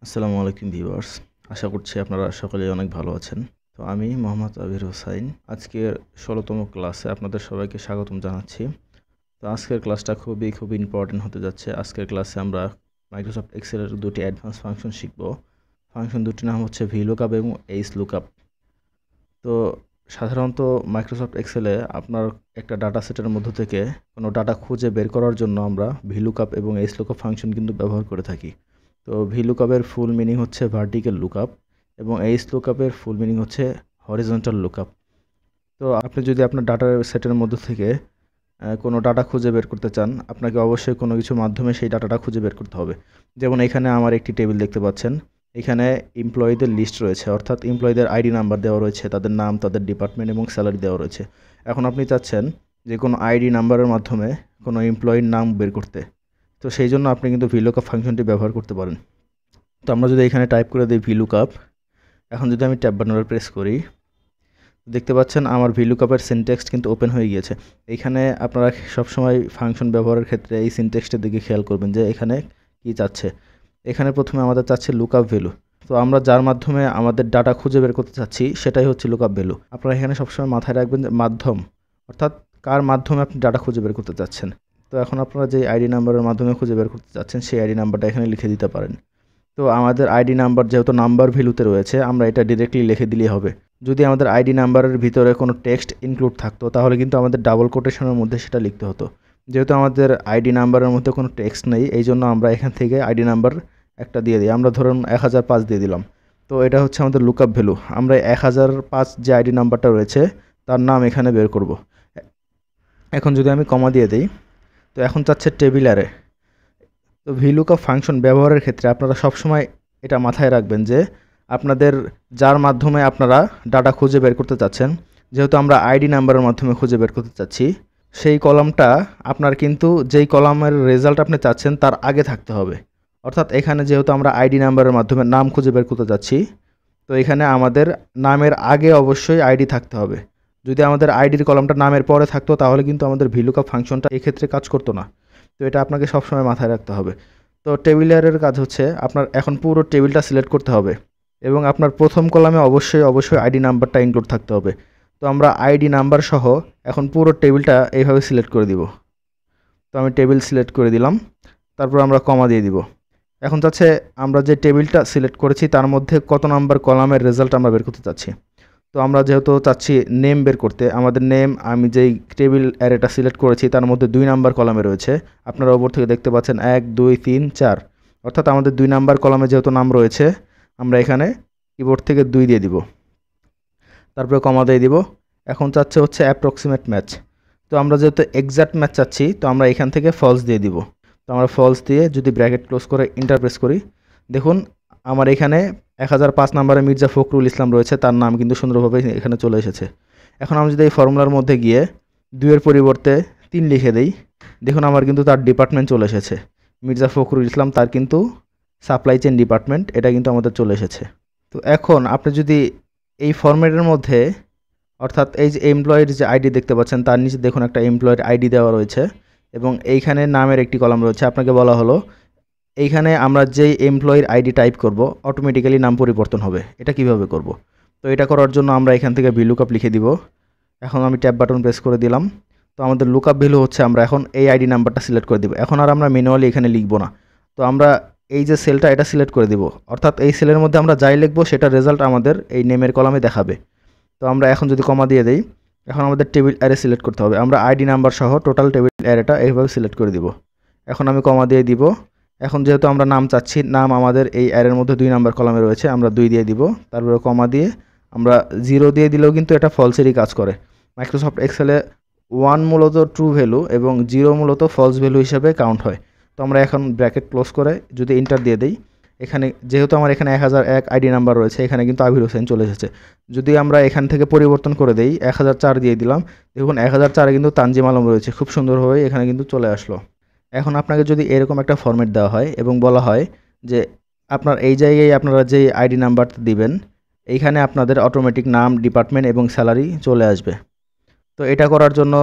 আসসালামু আলাইকুম ভিউয়ার্স। আশা করছি আপনারা সকলেই অনেক ভালো আছেন। তো আমি মোহাম্মদ আবির হোসাইন। আজকের ১৬তম ক্লাসে আপনাদের সবাইকে স্বাগতম জানাচ্ছি। তো আজকের ক্লাসটা খুবই ইম্পর্টেন্ট হতে যাচ্ছে। আজকের ক্লাসে আমরা মাইক্রোসফট এক্সেলের দুটি অ্যাডভান্স ফাংশন শিখব। ফাংশন দুটির নাম হচ্ছে VLOOKUP এবং HLOOKUP। তো সাধারণত মাইক্রোসফট এক্সেলে আপনার একটা ডাটা সেটের মধ্য থেকে কোনো ডাটা খুঁজে বের করার জন্য আমরা VLOOKUP এবং HLOOKUP ফাংশন কিন্তু ব্যবহার করে থাকি। তো VLOOKUP এর ফুল মিনিং হচ্ছে ভার্টিক্যাল লুকআপ এবং HLOOKUP এর ফুল মিনিং হচ্ছে হরিজন্টাল লুকআপ। তো আপনি যদি আপনার ডাটা সেটের মধ্য থেকে কোনো ডাটা খুঁজে বের করতে চান, আপনাকে অবশ্যই কোনো কিছুর মাধ্যমে সেই ডাটাটা খুঁজে বের করতে হবে। যেমন এখানে আমার একটি টেবিল দেখতে পাচ্ছেন। এখানে এমপ্লয়ীদের লিস্ট রয়েছে, অর্থাৎ এমপ্লয়ীদের আইডি নাম্বার দেওয়া রয়েছে, তাদের নাম, তাদের ডিপার্টমেন্ট এবং স্যালারি দেওয়া রয়েছে। এখন আপনি চাচ্ছেন যে কোনো আইডি নাম্বারের মাধ্যমে কোনো এমপ্লয়ির নাম বের করতে। তো সেই জন্য আপনি কিন্তু VLOOKUP ফাংশনটি ব্যবহার করতে পারেন। তো আমরা যদি এখানে টাইপ করে দিই VLOOKUP, এখন যদি আমি ট্যাব বাটনে প্রেস করি, দেখতে পাচ্ছেন আমার VLOOKUP এর সিনট্যাক্স কিন্তু ওপেন হয়ে গিয়েছে। এইখানে আপনারা সবসময় ফাংশন ব্যবহারের ক্ষেত্রে এই সিনট্যাক্সটার দিকে খেয়াল করবেন যে এখানে কি চাচ্ছে। এখানে প্রথমে আমাদের চাচ্ছে লুকআপ ভ্যালু। তো আমরা যার মাধ্যমে আমাদের ডাটা খুঁজে বের করতে চাচ্ছি সেটাই হচ্ছে লুকআপ ভ্যালু। আপনারা এখানে সবসময় মাথায় রাখবেন যে মাধ্যম, অর্থাৎ কার মাধ্যমে আপনি ডাটা খুঁজে বের করতে চাচ্ছেন। তো এখন আপনারা যে আইডি নাম্বারের মাধ্যমে খুঁজে বের করতে চাচ্ছেন সেই আইডি নাম্বারটা এখানে লিখে দিতে পারেন। তো আমাদের আইডি নাম্বার যেহেতু নাম্বার ভ্যালুতে রয়েছে, আমরা এটা ডিরেক্টলি লিখে দিলেই হবে। যদি আমাদের আইডি নাম্বারের ভিতরে কোনো টেক্সট ইনক্লুড থাকতো তাহলে কিন্তু আমাদের ডাবল কোটেশনের মধ্যে সেটা লিখতে হতো। যেহেতু আমাদের আইডি নাম্বারের মধ্যে কোনো টেক্সট নেই, এই জন্য আমরা এখান থেকে আইডি নাম্বার একটা দিয়ে দিই। আমরা ধরুন 1005 দিয়ে দিলাম। তো এটা হচ্ছে আমাদের লুকআপ ভ্যালু। আমরা 1005 যে আইডি নাম্বারটা রয়েছে তার নাম এখানে বের করব। এখন যদি আমি কমা দিয়ে দিই, তো এখন চাচ্ছে টেবিল অ্যারে। তো VLOOKUP ফাংশন ব্যবহারের ক্ষেত্রে আপনারা সবসময় এটা মাথায় রাখবেন যে আপনাদের যার মাধ্যমে আপনারা ডাটা খুঁজে বের করতে চাচ্ছেন, যেহেতু আমরা আইডি নাম্বারের মাধ্যমে খুঁজে বের করতে চাচ্ছি, সেই কলামটা আপনার কিন্তু যেই কলামের রেজাল্ট আপনি চাচ্ছেন তার আগে থাকতে হবে। অর্থাৎ এখানে যেহেতু আমরা আইডি নাম্বারের মাধ্যমে নাম খুঁজে বের করতে যাচ্ছি, তো এখানে আমাদের নামের আগে অবশ্যই আইডি থাকতে হবে। যদি আমাদের আইডির কলামটা নামের পরে থাকতো তাহলে কিন্তু আমাদের VLOOKUP ফাংশনটা এক্ষেত্রে কাজ করতো না। তো এটা আপনাকে সবসময় মাথায় রাখতে হবে। তো টেবিলের কাজ হচ্ছে আপনার এখন পুরো টেবিলটা সিলেক্ট করতে হবে এবং আপনার প্রথম কলামে অবশ্যই আইডি নাম্বারটা ইনক্লুড থাকতে হবে। তো আমরা আইডি নাম্বার সহ এখন পুরো টেবিলটা এইভাবে সিলেক্ট করে দিব। তো আমি টেবিল সিলেক্ট করে দিলাম, তারপর আমরা কমা দিয়ে দিব। এখন চাচ্ছে আমরা যে টেবিলটা সিলেক্ট করেছি তার মধ্যে কত নাম্বার কলামের রেজাল্ট আমরা বের করতে চাচ্ছি। তো আমরা যেহেতু চাচ্ছি নেম বের করতে, আমাদের নেম আমি যেই টেবিল অ্যারেটা সিলেক্ট করেছি তার মধ্যে 2 নাম্বার কলামে রয়েছে। আপনারা ওপর থেকে দেখতে পাচ্ছেন 1 2 3 4, অর্থাৎ আমাদের 2 নাম্বার কলামে যেহেতু নাম রয়েছে আমরা এখানে কিবোর্ড থেকে 2 দিয়ে দিব, তারপরে কমা দিয়ে দিব। এখন চাচ্ছে হচ্ছে অ্যাপ্রক্সিমেট ম্যাচ। তো আমরা যেহেতু এক্সাক্ট ম্যাচ চাচ্ছি তো আমরা এখান থেকে ফলস দিয়ে দিব। তো আমরা ফলস দিয়ে যদি ব্র্যাকেট ক্লোজ করে এন্টার প্রেস করি, দেখুন আমার এখানে 1005 নম্বরে মির্জা ফখরুল ইসলাম রয়েছে, তার নাম কিন্তু সুন্দরভাবে এখানে চলে এসেছে। এখন আমি যদি এই ফর্মুলার মধ্যে গিয়ে 2 এর পরিবর্তে 3 লিখে দেই, দেখুন আমার কিন্তু তার ডিপার্টমেন্ট চলে এসেছে। মির্জা ফখরুল ইসলাম, তার কিন্তু সাপ্লাই চেইন ডিপার্টমেন্ট, এটা কিন্তু আমাদের চলে এসেছে। তো এখন আপনি যদি এই ফরম্যাটের মধ্যে, অর্থাৎ এই যে এমপ্লয়ের যে আইডি দেখতে পাচ্ছেন তার নিচে দেখুন একটা এমপ্লয়ের আইডি দেওয়া রয়েছে এবং এইখানে নামের একটি কলাম রয়েছে। আপনাকে বলা হলো এইখানে আমরা যেই এমপ্লয়ির আইডি টাইপ করব অটোমেটিক্যালি নাম পরিবর্তন হবে। এটা কিভাবে করব? তো এটা করার জন্য আমরা এখান থেকে VLOOKUP লিখে দিব। এখন আমি ট্যাব বাটন প্রেস করে দিলাম। তো আমাদের লুকআপ ভ্যালু হচ্ছে আমরা এখন এই আইডি নাম্বারটা সিলেক্ট করে দিব। এখন আর আমরা ম্যানুয়ালি এখানে লিখব না। তো আমরা এই যে সেলটা এটা সিলেক্ট করে দিব, অর্থাৎ এই সেলের মধ্যে আমরা যাই লিখবো সেটা রেজাল্ট আমাদের এই নেমের কলামে দেখাবে। তো আমরা এখন যদি কমা দিয়ে দেই, এখন আমাদের টেবিল অ্যারে সিলেক্ট করতে হবে। আমরা আইডি নাম্বার সহ টোটাল টেবিল অ্যারেটা এইভাবে সিলেক্ট করে দিব। এখন আমি কমা দিয়ে দিব। এখন যেহেতু আমরা নাম চাচ্ছি, নাম আমাদের এই অ্যারের মধ্যে 2 নাম্বার কলামে রয়েছে, আমরা 2 দিয়ে দিব। তারপরে কমা দিয়ে আমরা 0 দিয়ে দিলেও কিন্তু এটা ফলসেরই কাজ করে। মাইক্রোসফট এক্সেলে 1 মূলত ট্রু ভ্যালু এবং 0 মূলত ফলস ভ্যালু হিসেবে কাউন্ট হয়। তো আমরা এখন ব্র্যাকেট ক্লোজ করে যদি এন্টার দিয়ে দিই, এখানে যেহেতু আমার এখানে 1001 আইডি নাম্বার রয়েছে, এখানে কিন্তু আবির হোসেন চলে এসেছে। যদি আমরা এখান থেকে পরিবর্তন করে দেই, 1004 দিয়ে দিলাম, দেখুন 1004-এ কিন্তু তানজিম আলম রয়েছে, খুব সুন্দরভাবে এখানে কিন্তু চলে আসলো। এখন আপনাকে যদি এরকম একটা ফরম্যাট দেওয়া হয় এবং বলা হয় যে আপনার এই জায়গায় আপনারা যে আইডি নাম্বারটা দিবেন এইখানে আপনাদের অটোমেটিক নাম, ডিপার্টমেন্ট এবং স্যালারি চলে আসবে। তো এটা করার জন্য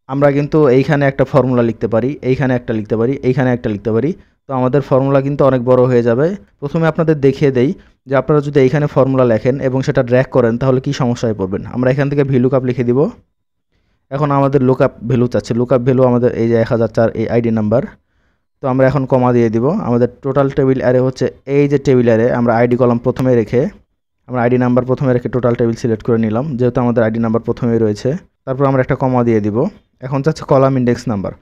আমরা কিন্তু এইখানে একটা ফর্মুলা লিখতে পারি, এইখানে একটা লিখতে পারি, এইখানে একটা লিখতে পারি। তো আমাদের ফর্মুলা কিন্তু অনেক বড় হয়ে যাবে। প্রথমে আপনাদের দেখিয়ে দেই যে আপনারা যদি এইখানে ফর্মুলা লেখেন এবং সেটা ড্র্যাগ করেন তাহলে কি সমস্যায় পড়বেন। আমরা এখান থেকে VLOOKUP লিখে দিব। এখন আমাদের লুকআপ ভ্যালু চাচ্ছে, লুকআপ ভ্যালু আমাদের এই যে 1004 এই আইডি নাম্বার। তো আমরা এখন কমা দিয়ে দিব। আমাদের টোটাল টেবিল অ্যারে হচ্ছে এই যে টেবিল অ্যারে আমরা আইডি কলাম প্রথমে রেখে আমরা আইডি নাম্বার প্রথমে রেখে টোটাল টেবিল সিলেক্ট করে নিলাম, যেহেতু আমাদের আইডি নাম্বার প্রথমেই রয়েছে। তারপর আমরা একটা কমা দিয়ে দিব। এখন চাচ্ছে কলাম ইন্ডেক্স নাম্বার,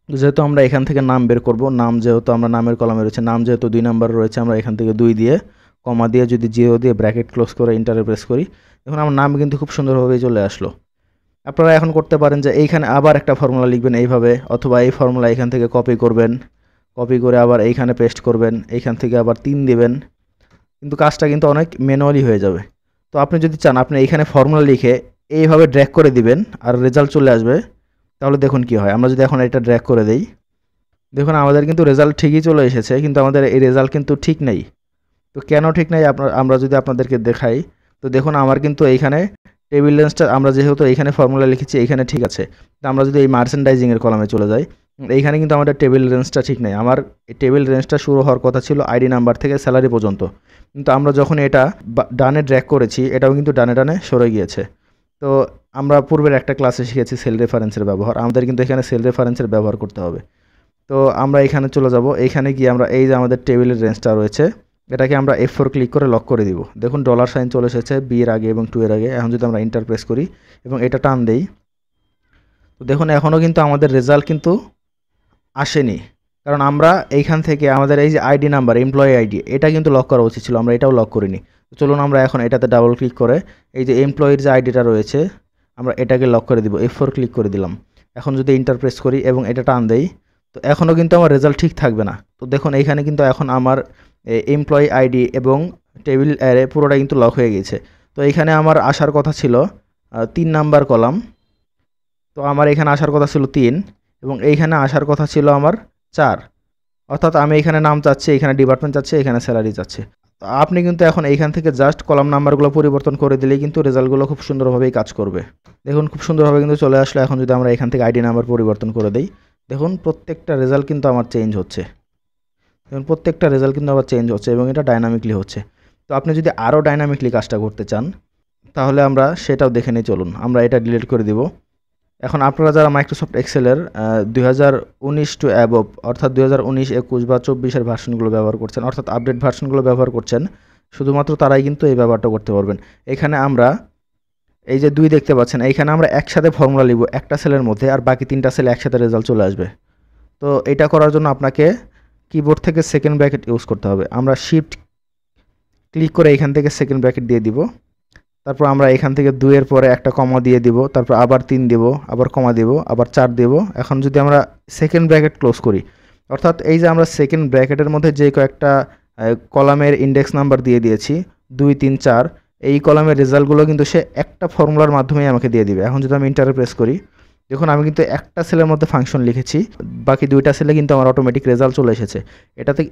যেহেতু আমরা এখান থেকে নাম বের করব, নাম যেহেতু আমরা নামের কলামে রয়েছে, নাম যেহেতু 2 নাম্বার রয়েছে, আমরা এখান থেকে 2 দিয়ে কমা দিয়ে যদি 0 দিয়ে ব্র্যাকেট ক্লোজ করে এন্টারে প্রেস করি, এখন আমার নাম কিন্তু খুব সুন্দরভাবে চলে আসলো। আপনারা এখন করতে পারেন যে এইখানে আবার একটা ফর্মুলা লিখবেন এইভাবে, অথবা এই ফর্মুলা এখান থেকে কপি করবেন, কপি করে আবার এইখানে পেস্ট করবেন, এইখান থেকে আবার 3 দিবেন, কিন্তু কাজটা কিন্তু অনেক ম্যানুয়ালি হয়ে যাবে। তো আপনি যদি চান আপনি এইখানে ফর্মুলা লিখে এইভাবে ড্র্যাগ করে দিবেন আর রেজাল্ট চলে আসবে। তাহলে দেখুন কি হয়। আমরা যদি এখন এটা ড্র্যাগ করে দেই, দেখুন আমাদের কিন্তু রেজাল্ট ঠিকই চলে এসেছে, কিন্তু আমাদের এই রেজাল্ট কিন্তু ঠিক নেই। তো কেন ঠিক নেই আমরা যদি আপনাদেরকে দেখাই, তো দেখুন আমার কিন্তু এইখানে টেবিল রেঞ্জটা আমরা যেহেতু এইখানে ফর্মুলা লিখেছি এইখানে ঠিক আছে। তো আমরা যদি এই মার্চেন্ডাইজিংয়ের কলামে চলে যাই, এইখানে কিন্তু আমাদের টেবিল রেঞ্জটা ঠিক নেই। আমার টেবিল রেঞ্জটা শুরু হওয়ার কথা ছিল আইডি নাম্বার থেকে স্যালারি পর্যন্ত, কিন্তু আমরা যখন এটা ডানে ড্র্যাগ করেছি এটাও কিন্তু ডানে ডানে সরে গিয়েছে। তো আমরা পূর্বের একটা ক্লাসে শিখেছি সেল রেফারেন্সের ব্যবহার, আমাদের কিন্তু এখানে সেল রেফারেন্সের ব্যবহার করতে হবে। তো আমরা এখানে চলে যাব, এইখানে গিয়ে আমরা এই যে আমাদের টেবিলের রেঞ্জটা রয়েছে এটাকে আমরা F4 ক্লিক করে লক করে দিব। দেখুন $সাইন চলে এসেছে B এর আগে এবং 2 এর আগে। এখন যদি আমরা এন্টার প্রেস করি এবং এটা টান দেই, তো দেখুন এখনও কিন্তু আমাদের রেজাল্ট কিন্তু আসেনি, কারণ আমরা এইখান থেকে আমাদের এই যে আইডি নাম্বার এমপ্লয়ি আইডি এটা কিন্তু লক করা উচিত ছিল, আমরা এটাও লক করিনি। তো চলুন আমরা এখন এটাতে ডাবল ক্লিক করে এই যে এমপ্লয়ির যে আইডিটা রয়েছে আমরা এটাকে লক করে দিব, F4 ক্লিক করে দিলাম। এখন যদি এন্টার প্রেস করি এবং এটা টান দেই, তো এখনও কিন্তু আমার রেজাল্ট ঠিক থাকবে না। তো দেখুন এইখানে কিন্তু এখন আমার এমপ্লয়ি আইডি এবং টেবিল অ্যারে পুরোটা কিন্তু লক হয়ে গেছে। তো এইখানে আমার আসার কথা ছিল 3 নাম্বার কলাম, তো আমার এখানে আসার কথা ছিল 3 এবং এইখানে আসার কথা ছিল আমার 4, অর্থাৎ আমি এখানে নাম চাচ্ছি, এখানে ডিপার্টমেন্ট চাচ্ছি, এখানে স্যালারি চাচ্ছি। তো আপনি কিন্তু এখন এইখান থেকে জাস্ট কলাম নাম্বারগুলো পরিবর্তন করে দিলেই কিন্তু রেজাল্টগুলো খুব সুন্দরভাবেই কাজ করবে। দেখুন খুব সুন্দরভাবে কিন্তু চলে আসলো। এখন যদি আমরা এখান থেকে আইডি নাম্বার পরিবর্তন করে দেই, দেখুন প্রত্যেকটা রেজাল্ট কিন্তু আমার চেঞ্জ হচ্ছে, দেখুন প্রত্যেকটা রেজাল্ট কিন্তু আবার চেঞ্জ হচ্ছে এবং এটা ডাইনামিকলি হচ্ছে। তো আপনি যদি আরও ডাইনামিকলি কাজটা করতে চান তাহলে আমরা সেটাও দেখে নিই। চলুন আমরা এটা ডিলিট করে দিব। এখন আপনারা যারা মাইক্রোসফট এক্সেলের 2019 টু অ্যাবভ অর্থাৎ 2019, 21 বা 24-এর ভার্সনগুলো ব্যবহার করছেন, অর্থাৎ আপডেট ভার্সনগুলো ব্যবহার করছেন, শুধুমাত্র তারাই কিন্তু এই ব্যবহারটা করতে পারবেন। এখানে আমরা এই যে 2 দেখতে পাচ্ছেন, এইখানে আমরা একসাথে ফর্মুলা লিখব একটা সেলের মধ্যে, আর বাকি 3টা সেলে একসাথে রেজাল্ট চলে আসবে। তো এটা করার জন্য আপনাকে কিবোর্ড থেকে সেকেন্ড ব্র্যাকেট ইউজ করতে হবে। আমরা শিফট ক্লিক করে এখান থেকে সেকেন্ড ব্র্যাকেট দিয়ে দিব, তারপর আমরা এখান থেকে 2 এর পরে একটা কমা দিয়ে দিব, তারপর আবার 3 দেব, আবার কমা দেব, আবার 4 দেব। এখন যদি আমরা সেকেন্ড ব্র্যাকেট ক্লোজ করি, অর্থাৎ এই যে আমরা সেকেন্ড ব্র্যাকেটের মধ্যে যে কয়েকটা কলামের ইন্ডেক্স নাম্বার দিয়ে দিয়েছি 2, 3, 4, এই কলামের রেজাল্টগুলো কিন্তু সে একটা ফর্মুলার মাধ্যমেই আমাকে দিয়ে দিবে। এখন যদি আমি এন্টারে প্রেস করি, দেখুন আমি কিন্তু একটা সেলের মধ্যে ফাংশন লিখেছি, বাকি 2টা সেলে কিন্তু আমার অটোমেটিক রেজাল্ট চলে এসেছে।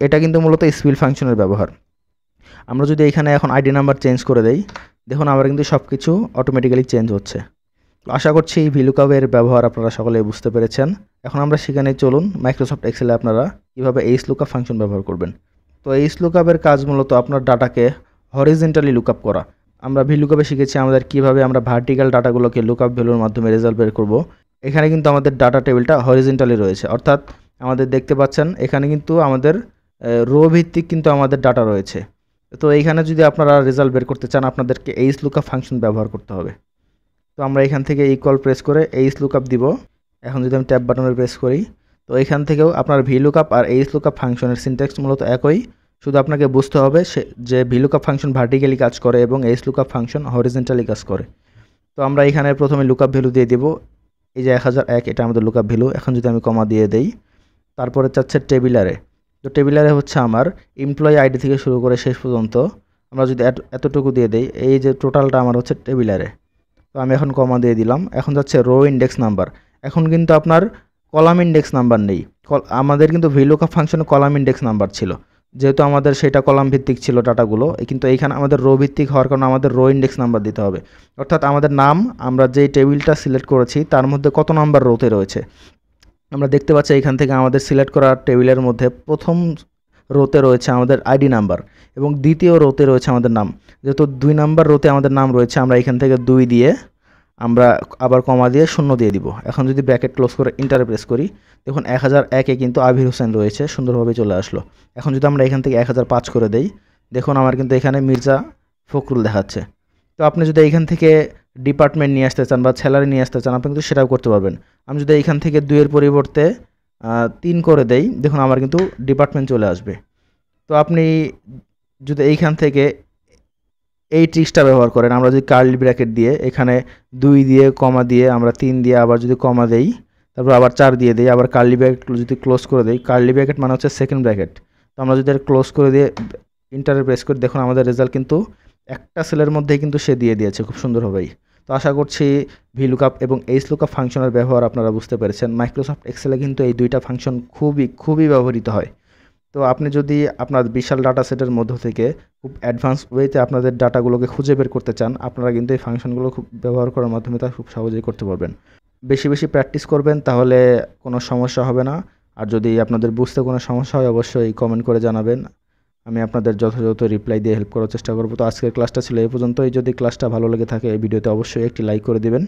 এটা কিন্তু মূলত স্পিল ফাংশনের ব্যবহার। আমরা যদি এখানে এখন আইডি নাম্বার চেঞ্জ করে দেই, দেখুন আমার কিন্তু সব কিছু অটোমেটিক্যালি চেঞ্জ হচ্ছে। আশা করছি এই VLOOKUP-এর ব্যবহার আপনারা সকলেই বুঝতে পেরেছেন। এখন আমরা সেখানে চলুন মাইক্রোসফট এক্সেলে আপনারা কীভাবে HLOOKUP ফাংশন ব্যবহার করবেন। তো HLOOKUP-এর কাজ মূলত আপনার ডাটাকে হরিজেন্টালি লুকআপ করা। আমরা VLOOKUP-এ শিখেছি আমাদের কীভাবে আমরা ভার্টিক্যাল ডাটাগুলোকে লুকআপ ভ্যালুর মাধ্যমে রেজাল্ট বের করব। এখানে কিন্তু আমাদের ডাটা টেবিলটা হরিজেন্টালি রয়েছে, অর্থাৎ আমাদের দেখতে পাচ্ছেন এখানে কিন্তু আমাদের রো ভিত্তিক কিন্তু আমাদের ডাটা রয়েছে। তো এইখানে যদি আপনারা রেজাল্ট বের করতে চান আপনাদেরকে HLOOKUP ফাংশন ব্যবহার করতে হবে। তো আমরা এখান থেকে ইকুয়াল প্রেস করে HLOOKUP দিব। এখন যদি আমি ট্যাব বাটনে প্রেস করি, তো এখান থেকেও আপনার VLOOKUP আর HLOOKUP ফাংশনের সিনট্যাক্স মূলত একই, শুধু আপনাকে বুঝতে হবে যে VLOOKUP ফাংশন ভার্টিক্যালি কাজ করে এবং HLOOKUP ফাংশন হরিজেন্টালি কাজ করে। তো আমরা এখানে প্রথমে লুকআপ ভ্যালু দিয়ে দিব, এই যে 1001 এটা আমাদের লুকআপ ভ্যালু। এখন যদি আমি কমা দিয়ে দেই, তারপরে চাচ্ছে টেবিলারে। তো টেবিলারে হচ্ছে আমার এমপ্লয়ি আইডি থেকে শুরু করে শেষ পর্যন্ত আমরা যদি এতটুকু দিয়ে দেই, এই যে টোটালটা আমার হচ্ছে টেবিলারে। তো আমি এখন কমা দিয়ে দিলাম। এখন যাচ্ছে রো ইন্ডেক্স নাম্বার। এখন কিন্তু আপনার কলাম ইন্ডেক্স নাম্বার নেই, আমাদের কিন্তু VLOOKUP ফাংশনে কলাম ইন্ডেক্স নাম্বার ছিল, যেহেতু আমাদের সেটা কলাম ভিত্তিক ছিল ডাটাগুলো, কিন্তু এইখানে আমাদের রো ভিত্তিক হওয়ার কারণে আমাদের রো ইন্ডেক্স নাম্বার দিতে হবে। অর্থাৎ আমাদের নাম আমরা যেই টেবিলটা সিলেক্ট করেছি তার মধ্যে কত নাম্বার রোতে রয়েছে। আমরা দেখতে পাচ্ছি এখান থেকে আমাদের সিলেক্ট করা টেবিলের মধ্যে প্রথম রোতে রয়েছে আমাদের আইডি নাম্বার এবং দ্বিতীয় রোতে রয়েছে আমাদের নাম। যেহেতু 2 নাম্বার রোতে আমাদের নাম রয়েছে, আমরা এখান থেকে 2 দিয়ে আমরা আবার কমা দিয়ে 0 দিয়ে দিব। এখন যদি ব্র্যাকেট ক্লোজ করে এন্টারে প্রেস করি, দেখুন 1001-এ কিন্তু আবির হোসেন রয়েছে, সুন্দরভাবে চলে আসলো। এখন যদি আমরা এখান থেকে 1005 করে দেই, দেখুন আমার কিন্তু এখানে মির্জা ফখরুল দেখাচ্ছে। তো আপনি যদি এইখান থেকে ডিপার্টমেন্ট নিয়ে আসতে চান বা স্যালারি নিয়ে আসতে চান, আপনি কিন্তু সেটাও করতে পারবেন। আমি যদি এইখান থেকে 2 এর পরিবর্তে 3 করে দেই, দেখুন আমার কিন্তু ডিপার্টমেন্ট চলে আসবে। তো আপনি যদি এইখান থেকে এই ট্রিক্সটা ব্যবহার করেন, আমরা যদি কার্লি ব্র্যাকেট দিয়ে এখানে 2 দিয়ে কমা দিয়ে আমরা 3 দিয়ে আবার যদি কমা দেই, তারপর আবার 4 দিয়ে দেই, আবার কার্লি ব্র্যাকেট যদি ক্লোজ করে দেই, কার্লি ব্র্যাকেট মানে হচ্ছে সেকেন্ড ব্র্যাকেট। তো আমরা যদি ক্লোজ করে দিয়ে এন্টারে প্রেস করি, দেখুন আমাদের রেজাল্ট কিন্তু একটা সেলের মধ্যেই কিন্তু সে দিয়ে দিয়েছে খুব সুন্দরভাবেই। তো আশা করছি ভিলুকআপ এবং এইচলুকআপ ফাংশনের ব্যবহার আপনারা বুঝতে পেরেছেন। মাইক্রোসফট এক্সেলে কিন্তু এই 2টা ফাংশন খুবই ব্যবহৃত হয়। তো আপনি যদি আপনার বিশাল ডাটা সেটের মধ্য থেকে খুব অ্যাডভান্স ওয়েতে আপনাদের ডাটাগুলোকে খুঁজে বের করতে চান, আপনারা কিন্তু এই ফাংশনগুলো খুব ব্যবহার করার মাধ্যমে তা খুব সহজেই করতে পারবেন। বেশি প্র্যাকটিস করবেন, তাহলে কোনো সমস্যা হবে না। আর যদি আপনাদের বুঝতে কোনো সমস্যা হয়, অবশ্যই কমেন্ট করে জানাবেন। আমি আপনাদের যথাযথ রিপ্লাই দিয়ে হেল্প করার চেষ্টা করব। তো আজকের ক্লাসটা ছিল এই পর্যন্তই। যদি ক্লাসটা ভালো লেগে থাকে এই ভিডিওতে অবশ্যই একটি লাইক করে দিবেন।